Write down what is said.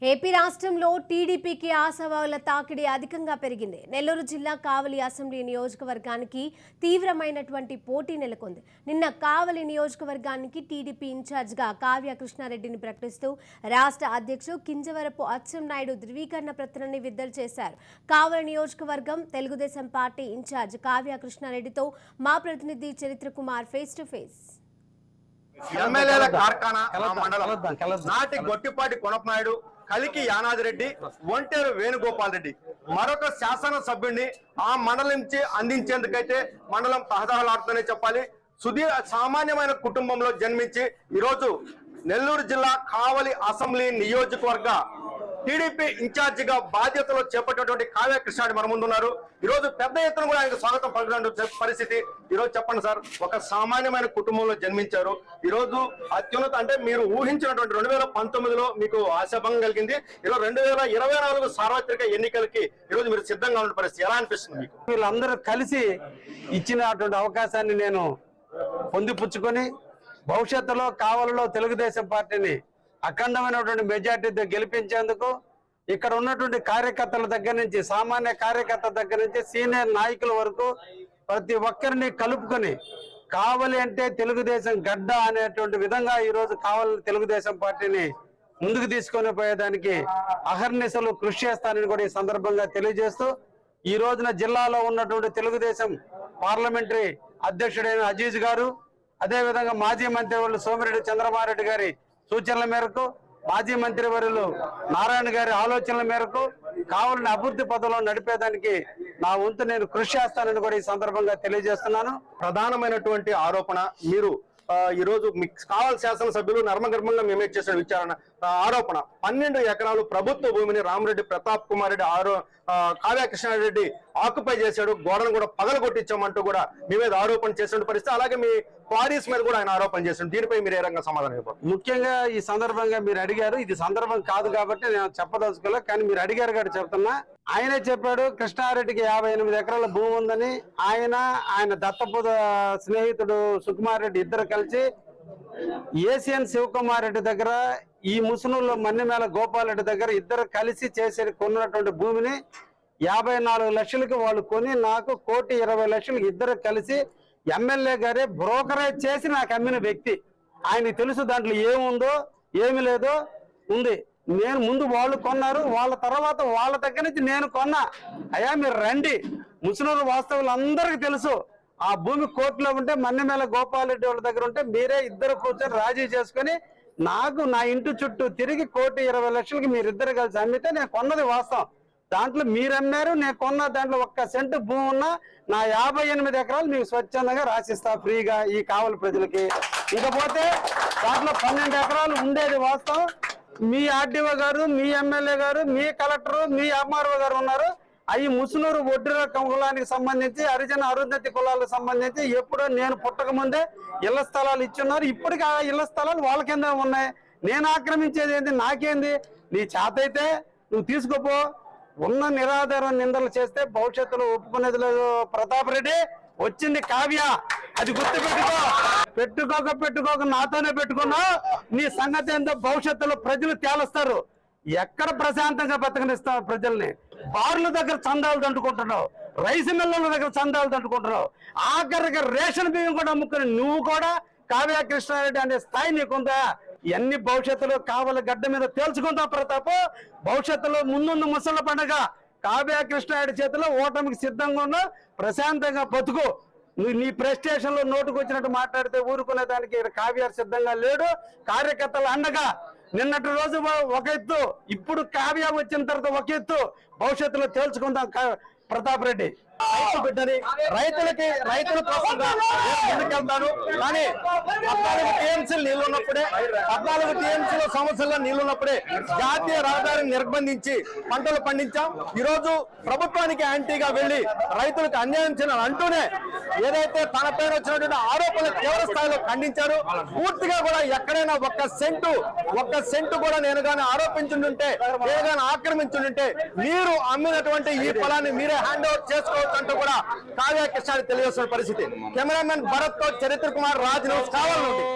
AP రాష్ట్రంలో టీడీపీకి ఆశావాహుల తాకిడి అధికంగా పెరిగింది. నెల్లూరు జిల్లా కావలి అసెంబ్లీ నియోజకవర్గానికి తీవ్రమైనటువంటి పోటీ నెలకొంది. నిన్న కావలి నియోజకవర్గానికి టీడీపీ ఇన్ఛార్జిగా కావ్య కృష్ణారెడ్డిని ప్రకటిస్తూ రాష్ట్ర అధ్యక్షుడు కింజవరపు అచ్చెన్నాయుడు ధృవీకరణ పత్రాన్ని విడుదల చేశారు. కావలి నియోజకవర్గం తెలుగుదేశం పార్టీ ఇన్ఛార్జ్ కావ్య కృష్ణారెడ్డితో మా ప్రతినిధి చరిత్ర కుమార్ ఫేస్ టు ఫేస్. ఎమ్మెల్యేల కార్ఖానా మండలం నాటి గొట్టిపాటి కొనపనాయుడు, కలికి యానాదిరెడ్డి, ఒంటేరు వేణుగోపాల్ రెడ్డి మరొక శాసన సభ్యుడిని ఆ మండలం నుంచి అందించేందుకైతే మండలం తహతహలాడుతూనే చెప్పాలి. సామాన్యమైన కుటుంబంలో జన్మించి ఈరోజు నెల్లూరు జిల్లా కావలి అసెంబ్లీ నియోజకవర్గ టీడీపీ ఇన్ఛార్జిగా బాధ్యతలు చేపట్టినటువంటి కావ్య కృష్ణారెడ్డి మన ముందున్నారు. ఈరోజు పెద్ద ఎత్తున కూడా ఆయనకు స్వాగతం పలికిన పరిస్థితి. ఈరోజు చెప్పండి సార్, ఒక సామాన్యమైన కుటుంబంలో జన్మించారు. ఈరోజు అత్యున్నత అంటే మీరు ఊహించినటువంటి 2019లో మీకు ఆశాభంగం కలిగింది. ఈరోజు 2024 సార్వత్రిక ఎన్నికలకి ఈరోజు మీరు సిద్ధంగా ఉన్న పరిస్థితి ఎలా అనిపిస్తుంది మీకు? వీళ్ళందరూ కలిసి ఇచ్చినటువంటి అవకాశాన్ని నేను పొందిపుచ్చుకొని భవిష్యత్తులో కావలిలో తెలుగుదేశం పార్టీని అఖండమైనటువంటి మెజార్టీతో గెలిపించేందుకు ఇక్కడ ఉన్నటువంటి కార్యకర్తల దగ్గర నుంచి, సామాన్య కార్యకర్తల దగ్గర నుంచి సీనియర్ నాయకుల వరకు ప్రతి ఒక్కరిని కలుపుకొని కావలి అంటే తెలుగుదేశం గడ్డ అనేటువంటి విధంగా ఈరోజు కావలి తెలుగుదేశం పార్టీని ముందుకు తీసుకొని పోయేదానికి అహర్నిశలు కృషి చేస్తానని కూడా ఈ సందర్భంగా తెలియజేస్తూ, ఈ రోజున జిల్లాలో ఉన్నటువంటి తెలుగుదేశం పార్లమెంటరీ అధ్యక్షుడైన అజీజ్ గారు, అదేవిధంగా మాజీ మంత్రివర్యులు సోమిరెడ్డి చంద్రమారెడ్డి గారి సూచనల మేరకు, మాజీ మంత్రివర్యులు నారాయణ గారి ఆలోచనల మేరకు కావలిని అభివృద్ధి పథంలో నడిపేదానికి నా వంతు నేను కృషి చేస్తానని కూడా ఈ సందర్భంగా తెలియజేస్తున్నాను. ప్రధానమైనటువంటి ఆరోపణ, మీరు ఈరోజు కావలి శాసనసభ్యులు నర్మగర్భంగా మేమే చేసిన విచారణ ఆరోపణ 12 ఎకరాలు ప్రభుత్వ భూమిని రామరెడ్డి ప్రతాప్ కుమార్ రెడ్డి కావ్య కృష్ణారెడ్డి ఆక్యుపై చేశాడు, గోడను కూడా పగలగొట్టించామంటూ కూడా మీ మీద ఆరోపణ చేసిన పరిస్థితి. అలాగే మీ క్వారీస్ మీద కూడా ఆయన ఆరోపణ చేశాడు. దీనిపై మీరు ఏ రకంగా సమాధానం ఇవ్వాలి? ముఖ్యంగా ఈ సందర్భంగా మీరు అడిగారు, ఇది సందర్భం కాదు కాబట్టి నేను చెప్పదలుచుకోలే, కానీ మీరు అడిగారు కాబట్టి చెప్తున్నా. ఆయనే చెప్పాడు కృష్ణారెడ్డికి 58 ఎకరాల భూమి ఉందని. ఆయన దత్తపు స్నేహితుడు సుకుమార్ రెడ్డి ఇద్దరు కలిసి ఏసియన్ శివకుమార్ రెడ్డి దగ్గర, ఈ ముసునూరులో మన్నిమేల గోపాల్ రెడ్డి దగ్గర ఇద్దరు కలిసి కొన్నటువంటి భూమిని 54 లక్షలకి వాళ్ళు కొని నాకు 1,20,00,000 ఇద్దరు కలిసి ఎమ్మెల్యే గారే బ్రోకరేజ్ చేసి నాకు అమ్మిన వ్యక్తి. ఆయనకి తెలుసు దాంట్లో ఏముందో ఏమి లేదో ఉంది. నేను ముందు వాళ్ళు కొన్నారు, వాళ్ళ తర్వాత వాళ్ళ దగ్గర నుంచి నేను కొన్నా. అయ్యా మీరు రండి, ముసునూరు వాస్తవులు అందరికీ తెలుసు. ఆ భూమి కోర్టులో ఉంటే మన్నిమేల గోపాల్ రెడ్డి వాళ్ళ దగ్గర ఉంటే మీరే ఇద్దరు కూర్చొని రాజీ చేసుకుని నాకు నా ఇంటి చుట్టూ తిరిగి 1,20,00,000 మీరిద్దరు కలిసి అమ్మితే నేను కొన్నది వాస్తవం. దాంట్లో మీరు అమ్మారు, నేను కొన్న దాంట్లో 1 సెంటు భూమి ఉన్నా నా 58 ఎకరాలు మీకు స్వచ్ఛందంగా రాసిస్తా ఫ్రీగా ఈ కావలి ప్రజలకి. ఇకపోతే దాంట్లో 12 ఎకరాలు ఉండేది వాస్తవం. మీ ఆర్డీఓ గారు, మీ ఎమ్మెల్యే గారు, మీ కలెక్టర్, మీ ఎంఆర్ఓ గారు ఉన్నారు. అవి ముసునూరు ఒడ్డుర కులానికి సంబంధించి, హరిజన అరుంధతి కులాలకు సంబంధించి ఎప్పుడో నేను పుట్టక ముందే ఇళ్ల స్థలాలు ఇచ్చున్నారు. ఇప్పటికీ ఆ ఇళ్ల స్థలాలు వాళ్ళ కింద ఉన్నాయి. నేను ఆక్రమించేది ఏంటి? నాకేంది? నీ చేతైతే నువ్వు తీసుకోపో. ఉన్న నిరాధార నిందలు చేస్తే భవిష్యత్తులో ఒప్పుకునేది లేదు. ప్రతాప్ రెడ్డి వచ్చింది కావ్య, అది గుర్తు పెట్టుకోక నాతోనే పెట్టుకున్నావు. నీ సంగతి ఏందో భవిష్యత్తులో ప్రజలు తేలుస్తారు. ఎక్కడ ప్రశాంతంగా బతకనిస్తావు ప్రజల్ని? బార్ల దగ్గర చందాలు దంటుకుంటున్నావు, రైస్ మిల్లల దగ్గర చందాలు దంటుకుంటున్నావు, ఆఖరికి రేషన్ బియ్యం కూడా అమ్ముకుని నువ్వు కూడా కావ్య కృష్ణారెడ్డి అనే స్థాయి నీకుందా? ఇవన్నీ భవిష్యత్తులో కావలి గడ్డ మీద తేల్చుకుంటా ప్రతాప్. భవిష్యత్తులో ముందున్న ముసళ్ళ పండుగ కావ్య కృష్ణారెడ్డి చేతిలో ఓటమికి సిద్ధంగా ఉన్నా. ప్రశాంతంగా బతుకు. నీ ప్రెస్టేషన్ లో నోటుకు వచ్చినట్టు మాట్లాడితే ఊరుకునే దానికి కావ్య సిద్ధంగా లేడు. కార్యకర్తలు అండగా నిన్నటి రోజు ఒక ఎత్తు, ఇప్పుడు కావ్య వచ్చిన తర్వాత ఒక ఎత్తు. భవిష్యత్తులో తేల్చుకుందాం ప్రతాప్ రెడ్డి. రైతుల కోసంగా ముందుకెళ్తాను. కానీ 14 టీఎంసీలు నీళ్లున్నప్పుడే, 14 టీఎంసీల సమస్యల్లో నీళ్లున్నప్పుడే జాతీయ రహదారిని నిర్బంధించి పంటలు పండించాం. ఈరోజు ప్రభుత్వానికి యాంటీగా వెళ్లి రైతులకు అన్యాయం చేయాలని అంటూనే ఏదైతే తన పైన వచ్చినటువంటి ఆరోపణలు తీవ్ర స్థాయిలో ఖండించారు. పూర్తిగా కూడా ఎక్కడైనా 1 సెంటు కూడా నేను కానీ ఆరోపించుంటే, నేను కానీ ఆక్రమించుంటే మీరు అమ్మినటువంటి ఈ పొలాన్ని మీరే హ్యాండ్ ఓవర్ చేసుకోవచ్చు అంటూ కూడా కావ్య కృష్ణారెడ్డి తెలియజేస్తున్న పరిస్థితి. కెమెరామెన్ భరత్ తో చరిత్ర కుమార్, రాజ్ న్యూస్, కావలి నుండి.